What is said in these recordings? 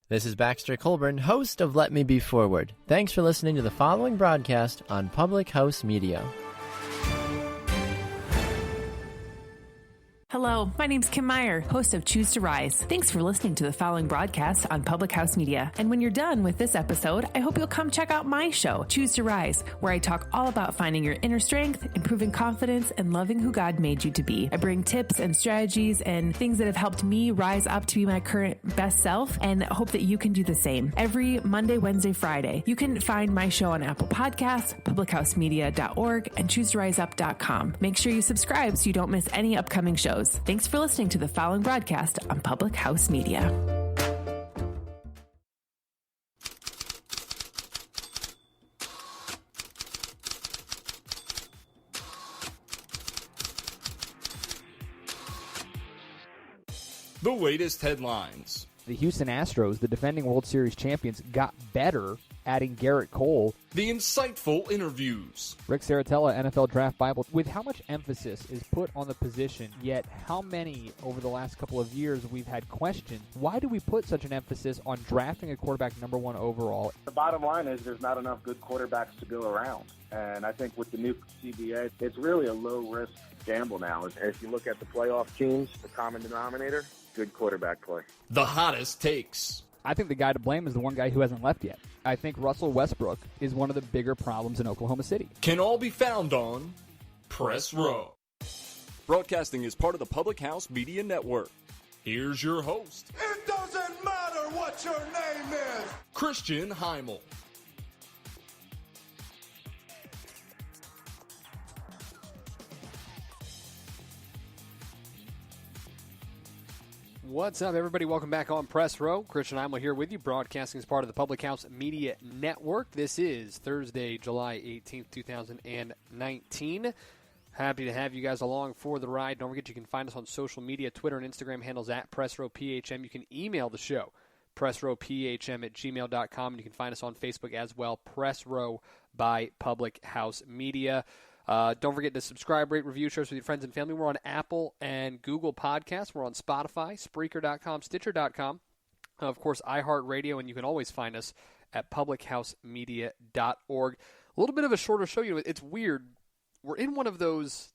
This is Baxter Colburn, host of Let Me Be Forward. Thanks for listening to the following broadcast on Public House Media. Hello, my name's Kim Meyer, host of Choose to Rise. Thanks for listening to the following broadcast on Public House Media. And when you're done with this episode, I hope you'll come check out my show, Choose to Rise, where I talk all about finding your inner strength, improving confidence, and loving who God made you to be. I bring tips and strategies and things that have helped me rise up to be my current best self, and hope that you can do the same. Every Monday, Wednesday, Friday. You can find my show on Apple Podcasts, publichousemedia.org, and chooseriseup.com. Make sure you subscribe so you don't miss any upcoming shows. Thanks for listening to the following broadcast on Public House Media. The latest headlines. The Houston Astros, the defending World Series champions, got better adding Garrett Cole. The insightful interviews. Rick Saratella, NFL Draft Bible. With how much emphasis is put on the position, yet how many over the last couple of years we've had questions. Why do we put such an emphasis on drafting a quarterback number one overall? The bottom line is there's not enough good quarterbacks to go around. And I think with the new CBA, it's really a low-risk gamble now. If you look at the playoff teams, the common denominator, good quarterback play. The hottest takes. I think the guy to blame is the one guy who hasn't left yet. I think Russell Westbrook is one of the bigger problems in Oklahoma City. Can all be found on Press Row. Broadcasting is part of the Public House Media Network. Here's your host. It doesn't matter what your name is. Christian Heimall. What's up, everybody? Welcome back on Press Row. Christian Heimall here with you, broadcasting as part of the Public House Media Network. This is Thursday, July 18th, 2019. Happy to have you guys along for the ride. Don't forget you can find us on social media, Twitter and Instagram handles at PressRowPHM. You can email the show, PressRowPHM@gmail.com, and you can find us on Facebook as well, Press Row by Public House Media. Don't forget to subscribe, rate, review, share us with your friends and family. We're on Apple and Google Podcasts. We're on Spotify, Spreaker.com, Stitcher.com, of course, iHeartRadio, and you can always find us at publichousemedia.org. A little bit of a shorter show. It's weird. We're in one of those,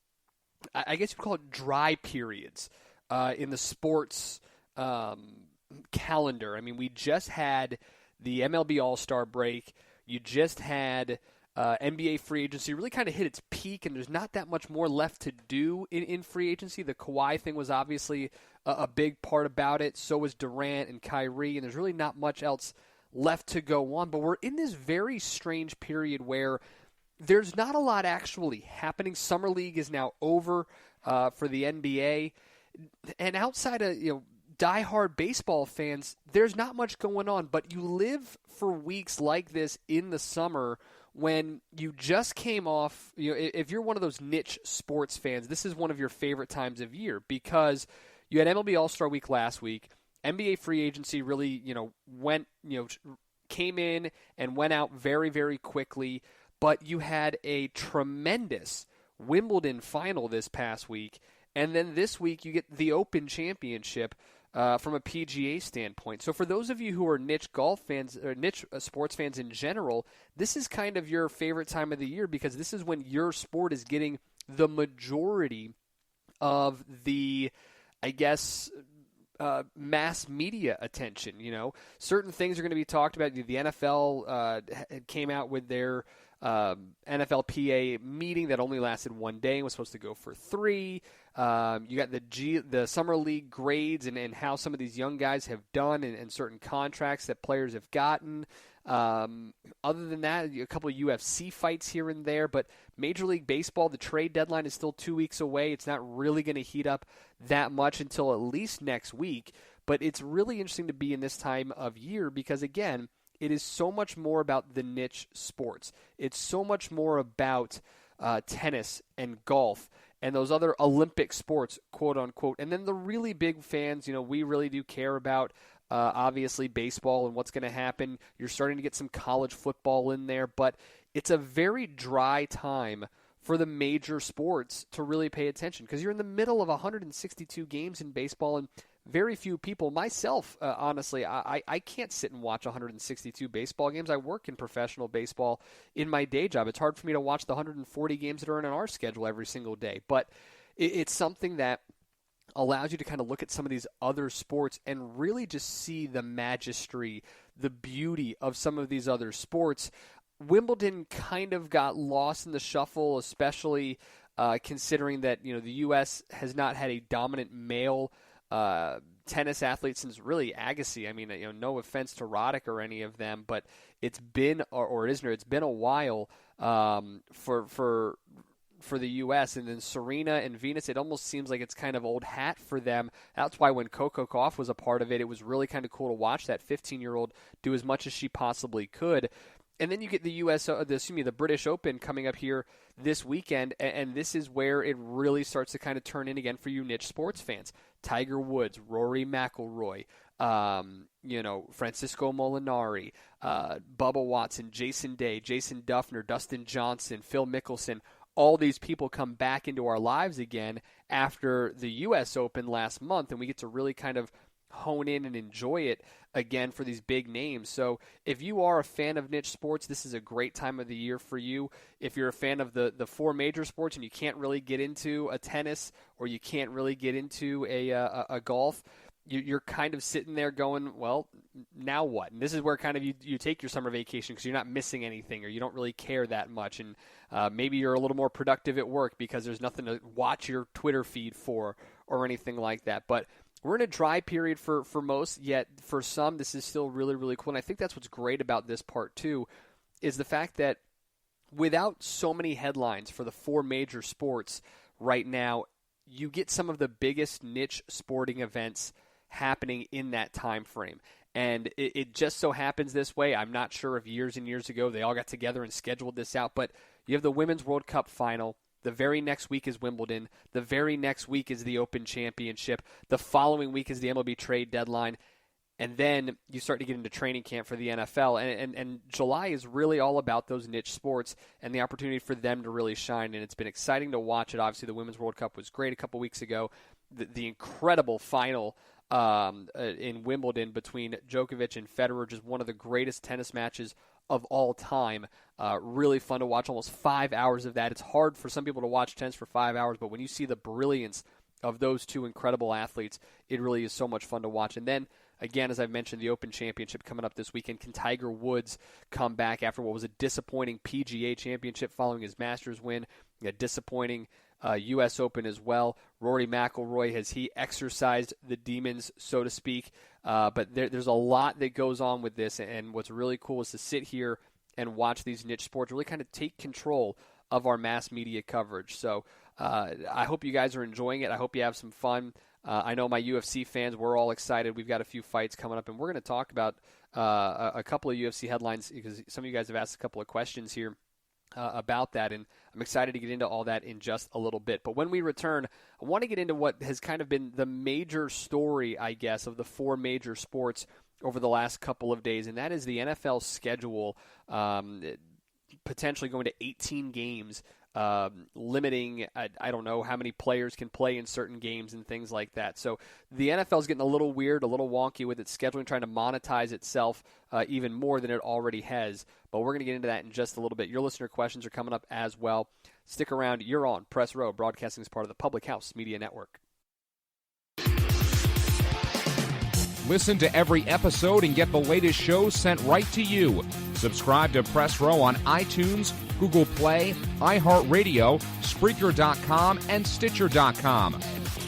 I guess you could call it dry periods in the sports calendar. I mean, we just had the MLB All-Star break. You just had NBA free agency really kind of hit its peak, and there's not that much more left to do in free agency. The Kawhi thing was obviously a big part about it. So was Durant and Kyrie, and there's really not much else left to go on. But we're in this very strange period where there's not a lot actually happening. Summer League is now over for the NBA, and outside of diehard baseball fans, there's not much going on. But you live for weeks like this in the summer when you just came off, if you're one of those niche sports fans, this is one of your favorite times of year because you had MLB All-Star Week last week. NBA free agency really, came in and went out very, very quickly, but you had a tremendous Wimbledon final this past week, and then this week you get the Open Championship from a PGA standpoint. So for those of you who are niche golf fans or niche sports fans in general, this is kind of your favorite time of the year because this is when your sport is getting the majority of the, I guess, mass media attention. Certain things are going to be talked about. The NFL came out with their NFLPA meeting that only lasted one day and was supposed to go for 3. You got the Summer League grades and how some of these young guys have done and certain contracts that players have gotten. Other than that, a couple of UFC fights here and there, but Major League Baseball, the trade deadline is still 2 weeks away. It's not really going to heat up that much until at least next week, but it's really interesting to be in this time of year because, again, it is so much more about the niche sports. It's so much more about tennis and golf and those other Olympic sports, quote unquote. And then the really big fans, we really do care about, obviously, baseball and what's going to happen. You're starting to get some college football in there, but it's a very dry time for the major sports to really pay attention because you're in the middle of 162 games in baseball and very few people, myself, honestly, I can't sit and watch 162 baseball games. I work in professional baseball in my day job. It's hard for me to watch the 140 games that are in our schedule every single day. But it's something that allows you to kind of look at some of these other sports and really just see the magistry, the beauty of some of these other sports. Wimbledon kind of got lost in the shuffle, especially considering that the U.S. has not had a dominant male tennis athlete since really Agassi. I mean, no offense to Roddick or any of them, but it's been it's been a while for the U.S. And then Serena and Venus, it almost seems like it's kind of old hat for them. That's why when Coco Gauff was a part of it, it was really kind of cool to watch that 15-year-old do as much as she possibly could. And then you get the British Open coming up here this weekend, and this is where it really starts to kind of turn in again for you niche sports fans. Tiger Woods, Rory McIlroy, Francisco Molinari, Bubba Watson, Jason Day, Jason Duffner, Dustin Johnson, Phil Mickelson. All these people come back into our lives again after the U.S. Open last month, and we get to really kind of hone in and enjoy it again for these big names. So if you are a fan of niche sports, this is a great time of the year for you. If you're a fan of the four major sports and you can't really get into a tennis or you can't really get into a golf, you're kind of sitting there going, well, now what? And this is where kind of you take your summer vacation because you're not missing anything or you don't really care that much. And maybe you're a little more productive at work because there's nothing to watch your Twitter feed for or anything like that. But we're in a dry period for most, yet for some, this is still really, really cool. And I think that's what's great about this part, too, is the fact that without so many headlines for the four major sports right now, you get some of the biggest niche sporting events happening in that time frame. And it just so happens this way. I'm not sure if years and years ago they all got together and scheduled this out, but you have the Women's World Cup final. The very next week is Wimbledon. The very next week is the Open Championship. The following week is the MLB trade deadline. And then you start to get into training camp for the NFL. And July is really all about those niche sports and the opportunity for them to really shine. And it's been exciting to watch it. Obviously, the Women's World Cup was great a couple weeks ago. The incredible final in Wimbledon between Djokovic and Federer, just one of the greatest tennis matches of all time. Really fun to watch, almost 5 hours of that. It's hard for some people to watch tennis for 5 hours, but when you see the brilliance of those two incredible athletes, it really is so much fun to watch. And then, again, as I've mentioned, the Open Championship coming up this weekend. Can Tiger Woods come back after what was a disappointing PGA Championship following his Masters win, a disappointing U.S. Open as well? Rory McIlroy, has he exercised the demons, so to speak? But there's a lot that goes on with this, and what's really cool is to sit here and watch these niche sports really kind of take control of our mass media coverage. So I hope you guys are enjoying it. I hope you have some fun. I know my UFC fans, we're all excited. We've got a few fights coming up, and we're going to talk about a couple of UFC headlines because some of you guys have asked a couple of questions here about that, and I'm excited to get into all that in just a little bit. But when we return, I want to get into what has kind of been the major story, I guess, of the four major sports over the last couple of days, and that is the NFL schedule potentially going to 18 games, limiting, I don't know how many players can play in certain games and things like that. So the NFL is getting a little weird, a little wonky with its scheduling, trying to monetize itself even more than it already has. But we're going to get into that in just a little bit. Your listener questions are coming up as well. Stick around. You're on Press Row, broadcasting as part of the Public House Media Network. Listen to every episode and get the latest shows sent right to you. Subscribe to Press Row on iTunes, Google Play, iHeartRadio, Spreaker.com, and Stitcher.com.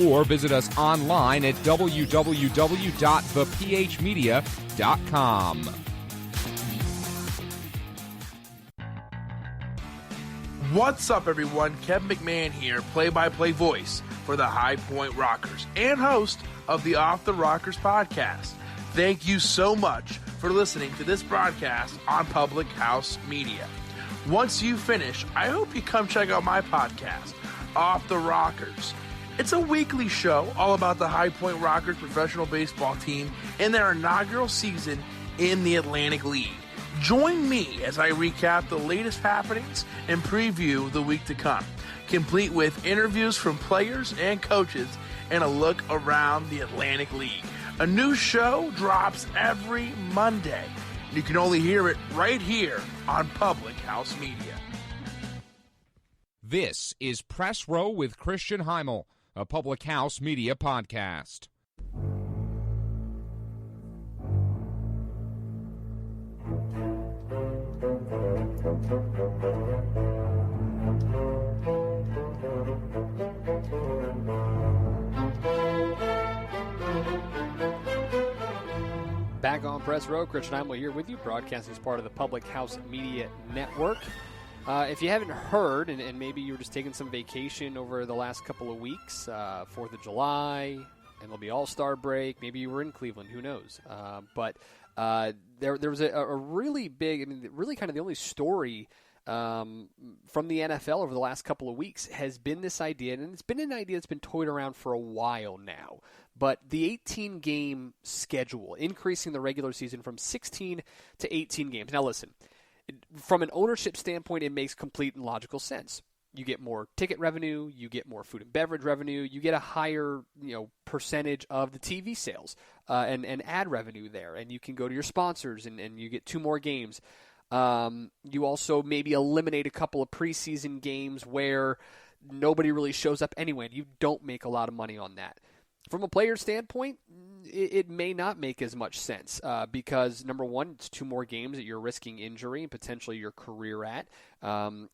Or visit us online at www.thephmedia.com. What's up, everyone? Kevin McMahon here, play-by-play voice for the High Point Rockers and host of the Off the Rockers podcast. Thank you so much for listening to this broadcast on Public House Media. Once you finish, I hope you come check out my podcast, Off the Rockers. It's a weekly show all about the High Point Rockers professional baseball team in their inaugural season in the Atlantic League. Join me as I recap the latest happenings and preview the week to come, complete with interviews from players and coaches and a look around the Atlantic League. A new show drops every Monday. You can only hear it right here on Public House Media. This is Press Row with Christian Heimall, a Public House Media podcast. Back on Press Row, Christian Heimall here with you, broadcasting as part of the Public House Media Network. If you haven't heard, and maybe you were just taking some vacation over the last couple of weeks, 4th of July, MLB All-Star break, maybe you were in Cleveland, who knows. But there was a really big, really kind of the only story from the NFL over the last couple of weeks has been this idea, and it's been an idea that's been toyed around for a while now. But the 18-game schedule, increasing the regular season from 16 to 18 games. Now listen, from an ownership standpoint, it makes complete and logical sense. You get more ticket revenue, you get more food and beverage revenue, you get a higher percentage of the TV sales and ad revenue there, and you can go to your sponsors and you get 2 more games. You also maybe eliminate a couple of preseason games where nobody really shows up anyway, and you don't make a lot of money on that. From a player standpoint, it may not make as much sense because, number one, it's 2 more games that you're risking injury and potentially your career at.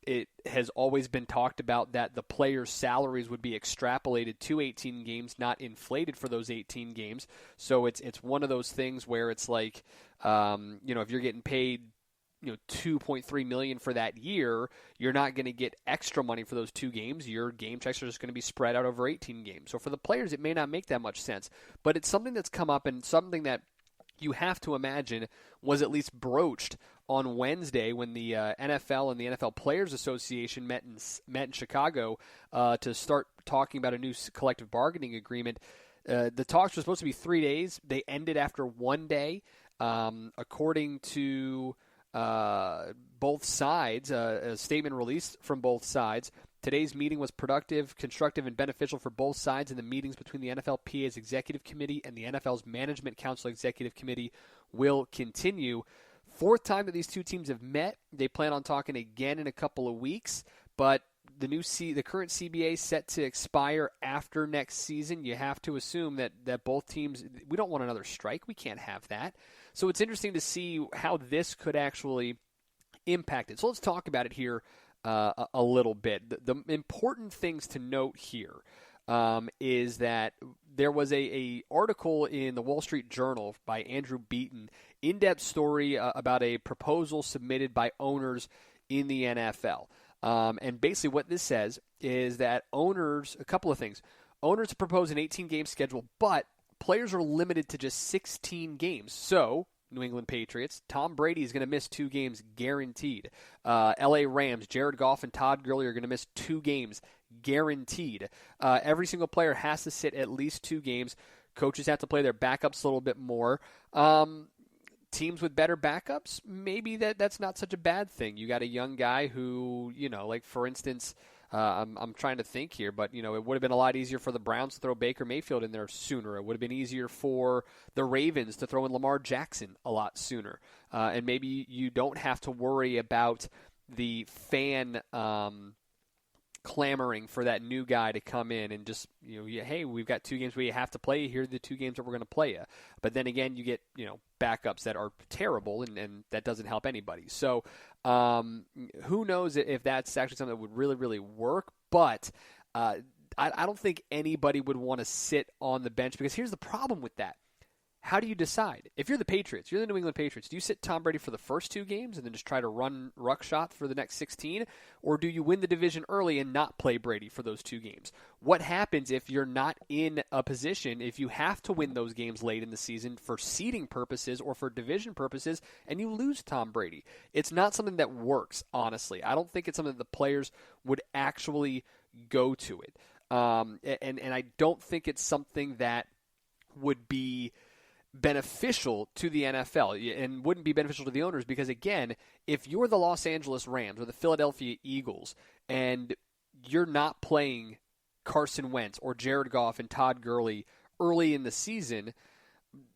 It has always been talked about that the players' salaries would be extrapolated to 18 games, not inflated for those 18 games. So it's one of those things where it's like, if you're getting paid $2.3 million for that year, you're not going to get extra money for those 2 games. Your game checks are just going to be spread out over 18 games. So for the players, it may not make that much sense. But it's something that's come up and something that you have to imagine was at least broached on Wednesday when the NFL and the NFL Players Association met in Chicago to start talking about a new collective bargaining agreement. The talks were supposed to be 3 days. They ended after 1 day. According to both sides, a statement released from both sides. Today's meeting was productive, constructive, and beneficial for both sides, and the meetings between the NFLPA's Executive Committee and the NFL's Management Council Executive Committee will continue. 4th time that these 2 teams have met. They plan on talking again in a couple of weeks, but the current CBA set to expire after next season. You have to assume that both teams, we don't want another strike. We can't have that. So it's interesting to see how this could actually impact it. So let's talk about it here a little bit. The important things to note here is that there was a article in the Wall Street Journal by Andrew Beaton, in-depth story about a proposal submitted by owners in the NFL. And basically what this says is that owners, a couple of things. Owners propose an 18-game schedule, but players are limited to just 16 games. So, New England Patriots, Tom Brady is going to miss 2 games guaranteed. LA Rams, Jared Goff and Todd Gurley are going to miss 2 games guaranteed. Every single player has to sit at least 2 games. Coaches have to play their backups a little bit more. Teams with better backups, maybe that's not such a bad thing. You got a young guy who, like for instance, I'm trying to think here, but it would have been a lot easier for the Browns to throw Baker Mayfield in there sooner. It would have been easier for the Ravens to throw in Lamar Jackson a lot sooner. And maybe you don't have to worry about the fan clamoring for that new guy to come in and just, hey, we've got 2 games we have to play. Here are the 2 games that we're going to play you. But then again, you get, backups that are terrible, and that doesn't help anybody. So who knows if that's actually something that would really, really work. But I don't think anybody would want to sit on the bench, because here's the problem with that. How do you decide? If you're the Patriots, you're the New England Patriots, do you sit Tom Brady for the first 2 games and then just try to run ruckshot for the next 16? Or do you win the division early and not play Brady for those 2 games? What happens if you're not in a position, if you have to win those games late in the season for seeding purposes or for division purposes, and you lose Tom Brady? It's not something that works, honestly. I don't think it's something that the players would actually go to it. And I don't think it's something that would be beneficial to the NFL and wouldn't be beneficial to the owners, because, again, if you're the Los Angeles Rams or the Philadelphia Eagles and you're not playing Carson Wentz or Jared Goff and Todd Gurley early in the season,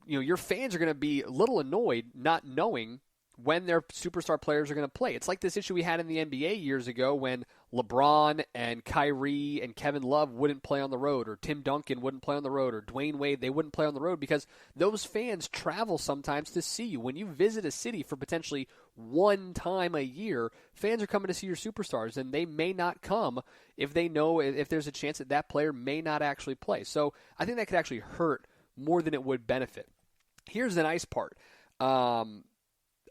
your fans are going to be a little annoyed not knowing when their superstar players are going to play. It's like this issue we had in the NBA years ago when LeBron and Kyrie and Kevin Love wouldn't play on the road, or Tim Duncan wouldn't play on the road, or Dwayne Wade, they wouldn't play on the road because those fans travel sometimes to see you. When you visit a city for potentially one time a year, fans are coming to see your superstars, and they may not come if they know if there's a chance that that player may not actually play. So I think that could actually hurt more than it would benefit. Here's the nice part.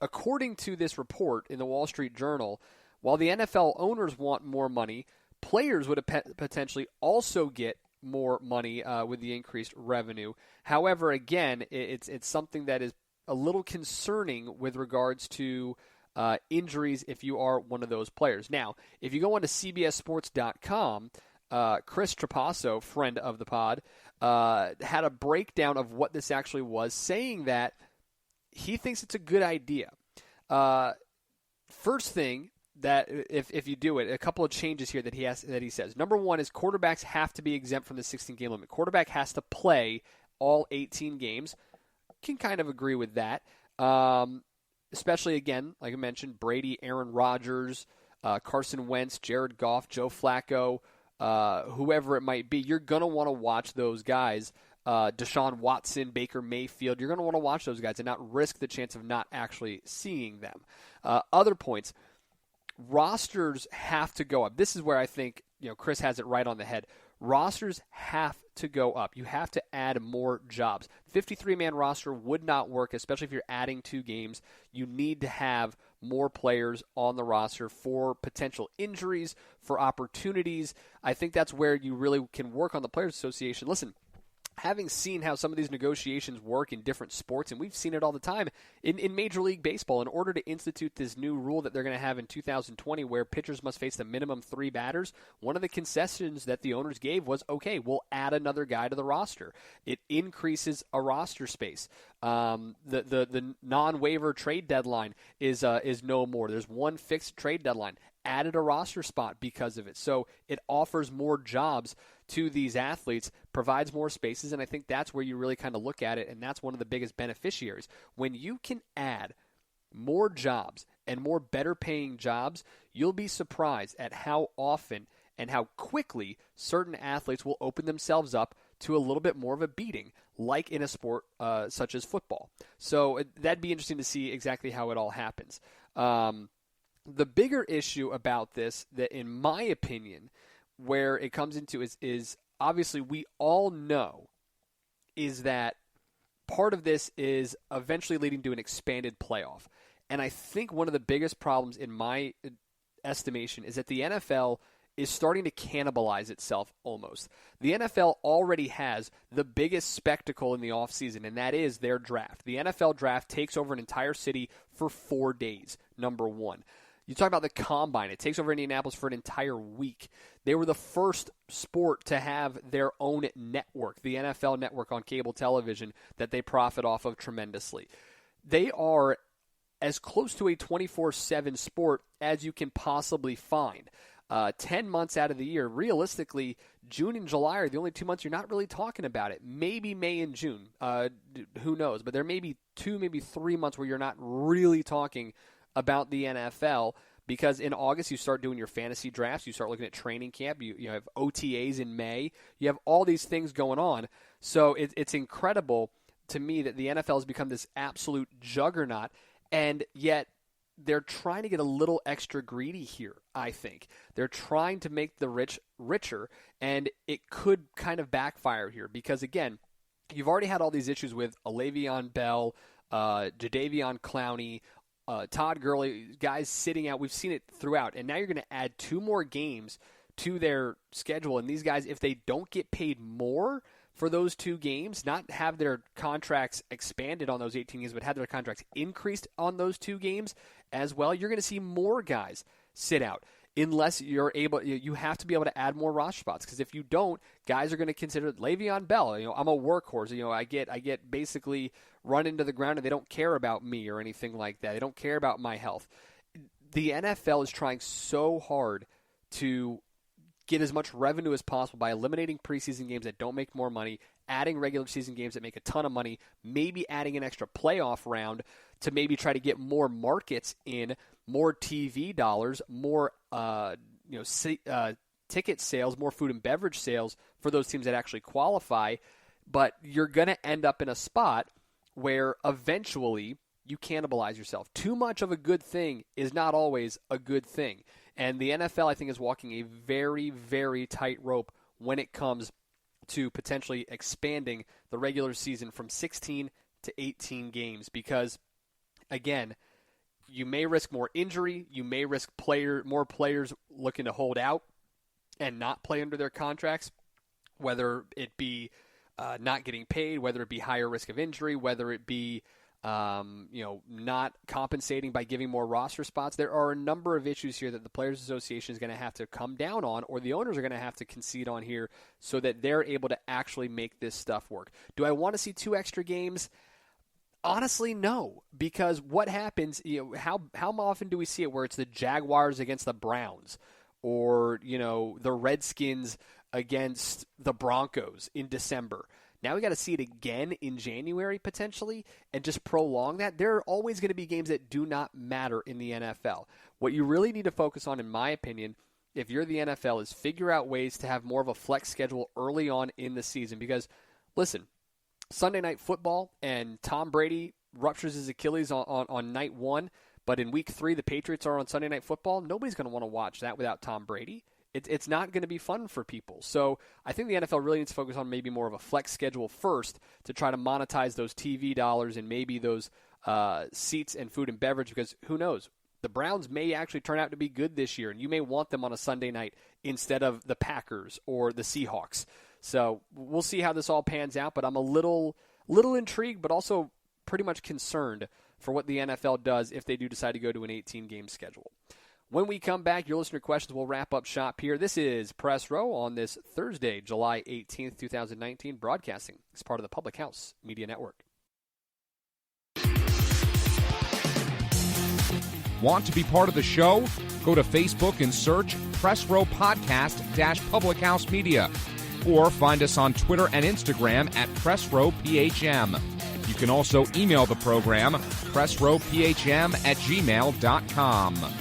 According to this report in the Wall Street Journal, while the NFL owners want more money, players would potentially also get more money with the increased revenue. However, again, it's something that is a little concerning with regards to injuries if you are one of those players. Now, if you go on to CBSSports.com, Chris Trapasso, friend of the pod, had a breakdown of what this actually was, saying that he thinks it's a good idea. First thing that if you do it, a couple of changes here that he says. Number one is quarterbacks have to be exempt from the 16-game limit. Quarterback has to play all 18 games. Can kind of agree with that. Especially, again, like I mentioned, Brady, Aaron Rodgers, Carson Wentz, Jared Goff, Joe Flacco, whoever it might be. You're going to want to watch those guys. Deshaun Watson, Baker Mayfield, you're going to want to watch those guys and not risk the chance of not actually seeing them. Other points, rosters have to go up. This is where I think Chris has it right on the head. Rosters have to go up. You have to add more jobs. 53-man roster would not work, especially if you're adding 2 games. You need to have more players on the roster for potential injuries, for opportunities. I think that's where you really can work on the Players Association. Listen, having seen how some of these negotiations work in different sports, and we've seen it all the time in Major League Baseball, in order to institute this new rule that they're going to have in 2020 where pitchers must face the minimum 3 batters, one of the concessions that the owners gave was, okay, we'll add another guy to the roster. It increases a roster space. The non-waiver trade deadline is no more. There's one fixed trade deadline. Added a roster spot because of it. So it offers more jobs to these athletes, provides more spaces, and I think that's where you really kind of look at it, and that's one of the biggest beneficiaries. When you can add more jobs and more better paying jobs, you'll be surprised at how often and how quickly certain athletes will open themselves up to a little bit more of a beating, like in a sport such as football. So that'd be interesting to see exactly how it all happens. The bigger issue about this, that in my opinion, where it comes into is obviously we all know is that part of this is eventually leading to an expanded playoff. And I think one of the biggest problems in my estimation is that the NFL is starting to cannibalize itself almost. The NFL already has the biggest spectacle in the offseason, and that is their draft. The NFL draft takes over an entire city for 4 days, number one. You talk about the Combine. It takes over Indianapolis for an entire week. They were the first sport to have their own network, the NFL network on cable television, that they profit off of tremendously. They are as close to a 24/7 sport as you can possibly find. 10 months out of the year, realistically, June and July are the only 2 months you're not really talking about it. Maybe May and June. Who knows? But there may be 2, maybe 3 months where you're not really talking about the NFL, because in August you start doing your fantasy drafts, you start looking at training camp, you have OTAs in May, you have all these things going on. So it's incredible to me that the NFL has become this absolute juggernaut, and yet they're trying to get a little extra greedy here, I think. They're trying to make the rich richer, and it could kind of backfire here because, again, you've already had all these issues with Le'Veon Bell, Jadeveon Clowney, Todd Gurley, guys sitting out. We've seen it throughout. And now you're going to add 2 more games to their schedule. And these guys, if they don't get paid more for those 2 games, not have their contracts expanded on those 18 games, but have their contracts increased on those 2 games as well, you're going to see more guys sit out. Unless you're able, you have to be able to add more roster spots. Because if you don't, guys are going to consider Le'Veon Bell. I'm a workhorse. I get basically run into the ground, and they don't care about me or anything like that. They don't care about my health. The NFL is trying so hard to get as much revenue as possible by eliminating preseason games that don't make more money, adding regular season games that make a ton of money, maybe adding an extra playoff round to maybe try to get more markets in, more TV dollars, more ticket sales, more food and beverage sales for those teams that actually qualify. But you're going to end up in a spot where eventually you cannibalize yourself. Too much of a good thing is not always a good thing. And the NFL, I think, is walking a very, very tight rope when it comes to potentially expanding the regular season from 16 to 18 games because, again, you may risk more injury. You may risk more players looking to hold out and not play under their contracts, whether it be not getting paid, whether it be higher risk of injury, whether it be not compensating by giving more roster spots. There are a number of issues here that the Players Association is going to have to come down on, or the owners are going to have to concede on here so that they're able to actually make this stuff work. Do I want to see 2 extra games? Honestly, no, because what happens, how often do we see it where it's the Jaguars against the Browns or, the Redskins against the Broncos in December? Now we got to see it again in January potentially and just prolong that. There are always going to be games that do not matter in the NFL. What you really need to focus on, in my opinion, if you're the NFL, is figure out ways to have more of a flex schedule early on in the season. Because, listen, Sunday Night Football and Tom Brady ruptures his Achilles on night 1, but in week 3 the Patriots are on Sunday Night Football. Nobody's going to want to watch that without Tom Brady. It's not going to be fun for people. So I think the NFL really needs to focus on maybe more of a flex schedule first to try to monetize those TV dollars and maybe those seats and food and beverage, because who knows? The Browns may actually turn out to be good this year, and you may want them on a Sunday night instead of the Packers or the Seahawks. So we'll see how this all pans out, but I'm a little intrigued, but also pretty much concerned for what the NFL does if they do decide to go to an 18-game schedule. When we come back, your listener questions will wrap up shop here. This is Press Row on this Thursday, July 18th, 2019, broadcasting as part of the Public House Media Network. Want to be part of the show? Go to Facebook and search Press Row Podcast Public House Media, or find us on Twitter and Instagram at Press Row PHM. You can also email the program, pressrowphm@gmail.com.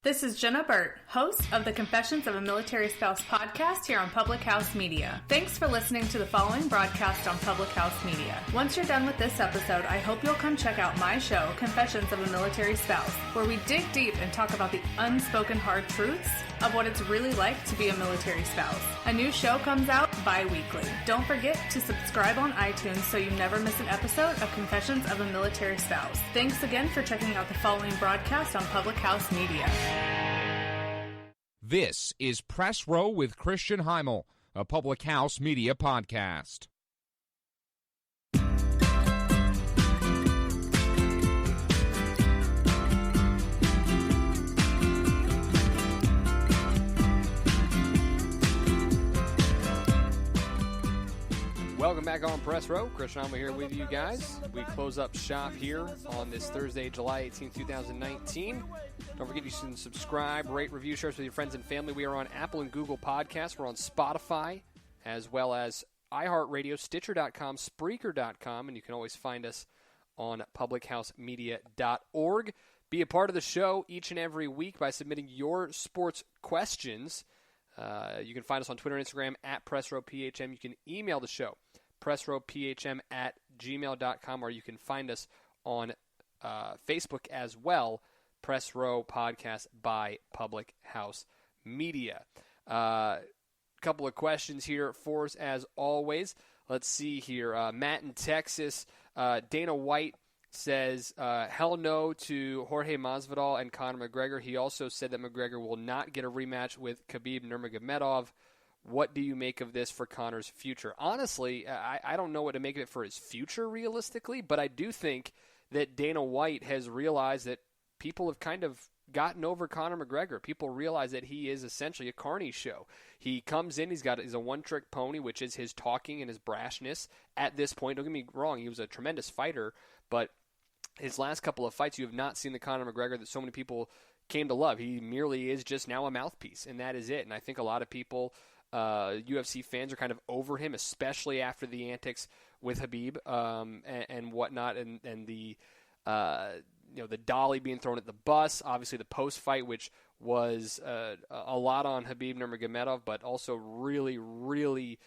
This is Jenna Burt, host of the Confessions of a Military Spouse podcast here on Public House Media. Thanks for listening to the following broadcast on Public House Media. Once you're done with this episode, I hope you'll come check out my show, Confessions of a Military Spouse, where we dig deep and talk about the unspoken hard truths of what it's really like to be a military spouse. A new show comes out bi-weekly. Don't forget to subscribe on iTunes so you never miss an episode of Confessions of a Military Spouse. Thanks again for checking out the following broadcast on Public House Media. This is Press Row with Christian Heimall, a Public House Media podcast. Welcome back on Press Row. Christian Heimall here with you guys. We close up shop here on this Thursday, July 18, 2019. Don't forget you can subscribe, rate, review, share us with your friends and family. We are on Apple and Google Podcasts. We're on Spotify, as well as iHeartRadio, Stitcher.com, Spreaker.com, and you can always find us on publichousemedia.org. Be a part of the show each and every week by submitting your sports questions. You can find us on Twitter and Instagram at PressRowPHM. You can email the show, PressRowPHM@gmail.com, or you can find us on Facebook as well, Press Row Podcast by Public House Media. Couple of questions here for us as always. Let's see here. Matt in Texas, Dana White says, hell no to Jorge Masvidal and Conor McGregor. He also said that McGregor will not get a rematch with Khabib Nurmagomedov. What do you make of this for Conor's future? Honestly, I don't know what to make of it for his future realistically, but I do think that Dana White has realized that people have kind of gotten over Conor McGregor. People realize that he is essentially a carny show. He comes in, he's a one-trick pony, which is his talking and his brashness at this point. Don't get me wrong, he was a tremendous fighter, but his last couple of fights, you have not seen the Conor McGregor that so many people came to love. He merely is just now a mouthpiece, and that is it. And I think a lot of people, UFC fans, are kind of over him, especially after the antics with Khabib and whatnot, and the the dolly being thrown at the bus. Obviously, the post fight, which was a lot on Khabib Nurmagomedov, but also really, really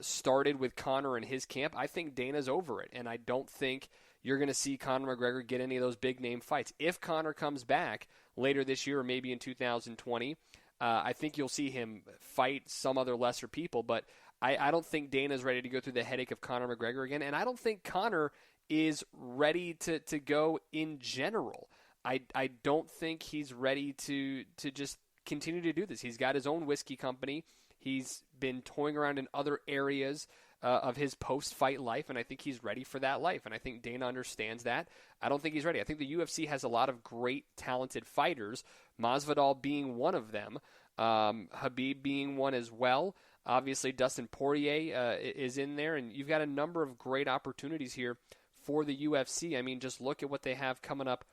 started with Conor and his camp. I think Dana's over it, and I don't think you're going to see Conor McGregor get any of those big-name fights. If Conor comes back later this year or maybe in 2020, I think you'll see him fight some other lesser people, but I don't think Dana's ready to go through the headache of Conor McGregor again, and I don't think Conor is ready to go in general. I don't think he's ready to just continue to do this. He's got his own whiskey company. He's been toying around in other areas of his post-fight life, and I think he's ready for that life, and I think Dana understands that. I don't think he's ready. I think the UFC has a lot of great, talented fighters, Masvidal being one of them, Khabib being one as well. Obviously, Dustin Poirier is in there, and you've got a number of great opportunities here for the UFC. I mean, just look at what they have coming up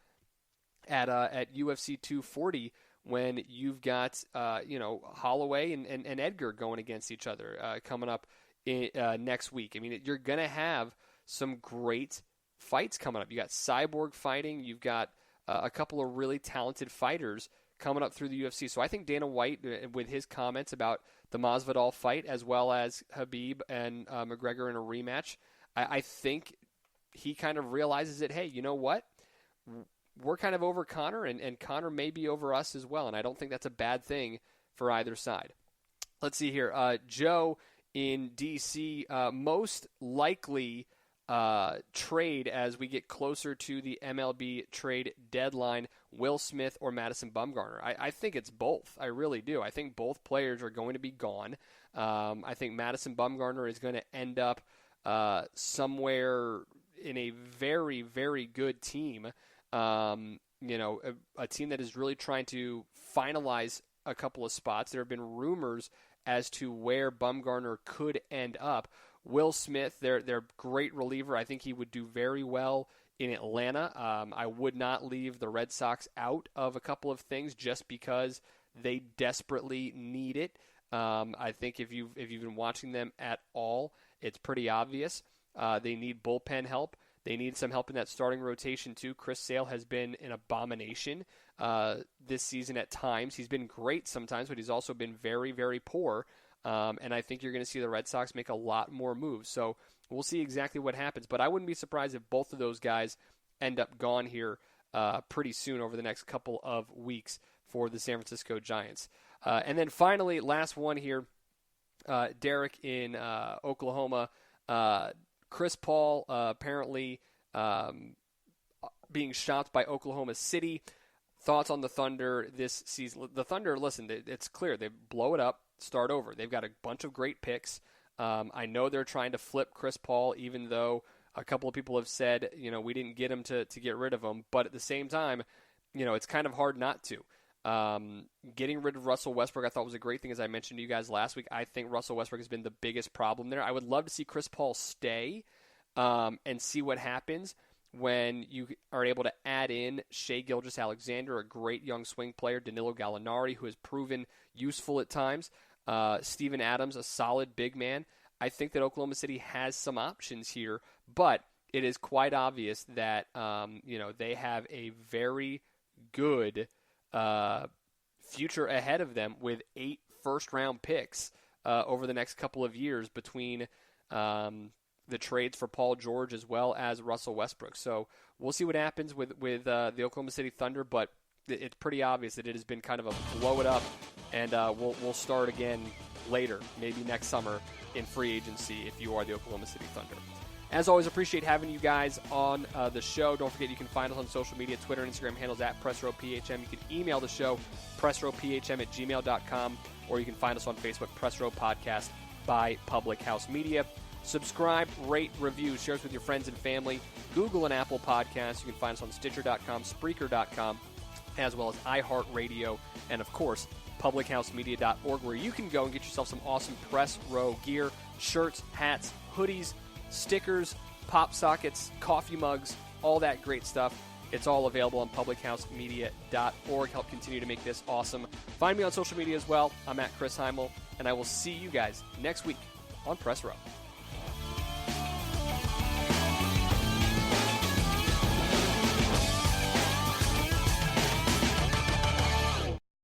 at UFC 240, when you've got Holloway and Edgar going against each other coming up next week. I mean, you're going to have some great fights coming up. You got Cyborg fighting. You've got a couple of really talented fighters coming up through the UFC. So I think Dana White, with his comments about the Masvidal fight as well as Khabib and McGregor in a rematch, I think he kind of realizes that, hey, you know what? We're kind of over Conor, and Conor may be over us as well, and I don't think that's a bad thing for either side. Let's see here. Joe in D.C., most likely trade as we get closer to the MLB trade deadline, Will Smith or Madison Bumgarner. I think it's both. I really do. I think both players are going to be gone. I think Madison Bumgarner is going to end up somewhere in a very, very good team. A team that is really trying to finalize a couple of spots. There have been rumors as to where Bumgarner could end up. Will Smith, their great reliever, I think he would do very well in Atlanta. I would not leave the Red Sox out of a couple of things just because they desperately need it. I think if you've been watching them at all, it's pretty obvious. They need bullpen help. They need some help in that starting rotation, too. Chris Sale has been an abomination this season at times. He's been great sometimes, but he's also been very, very poor. And I think you're going to see the Red Sox make a lot more moves. So we'll see exactly what happens. But I wouldn't be surprised if both of those guys end up gone here pretty soon over the next couple of weeks for the San Francisco Giants. And then finally, last one here, Derek in Oklahoma. Chris Paul apparently being shopped by Oklahoma City. Thoughts on the Thunder this season? The Thunder, listen, it's clear. They blow it up, start over. They've got a bunch of great picks. I know they're trying to flip Chris Paul, even though a couple of people have said, we didn't get him to get rid of him. But at the same time, it's kind of hard not to. Getting rid of Russell Westbrook I thought was a great thing, as I mentioned to you guys last week. I think Russell Westbrook has been the biggest problem there. I would love to see Chris Paul stay and see what happens when you are able to add in Shai Gilgeous-Alexander, a great young swing player, Danilo Gallinari, who has proven useful at times, Steven Adams, a solid big man. I think that Oklahoma City has some options here, but it is quite obvious that they have a very good future ahead of them with 8 first-round picks over the next couple of years between the trades for Paul George as well as Russell Westbrook. So we'll see what happens with the Oklahoma City Thunder, but it's pretty obvious that it has been kind of a blow it up, and we'll start again later, maybe next summer in free agency if you are the Oklahoma City Thunder. As always, appreciate having you guys on the show. Don't forget you can find us on social media, Twitter and Instagram handles at PressRowPHM. You can email the show, PressRowPHM@gmail.com, or you can find us on Facebook, Press Row Podcast by Public House Media. Subscribe, rate, review, share us with your friends and family. Google and Apple Podcasts. You can find us on Stitcher.com, Spreaker.com, as well as iHeartRadio, and, of course, PublicHouseMedia.org, where you can go and get yourself some awesome Press Row gear, shirts, hats, hoodies, stickers, pop sockets, coffee mugs, all that great stuff. It's all available on publichousemedia.org. Help continue to make this awesome. Find me on social media as well. I'm at Chris Heimall, and I will see you guys next week on Press Row.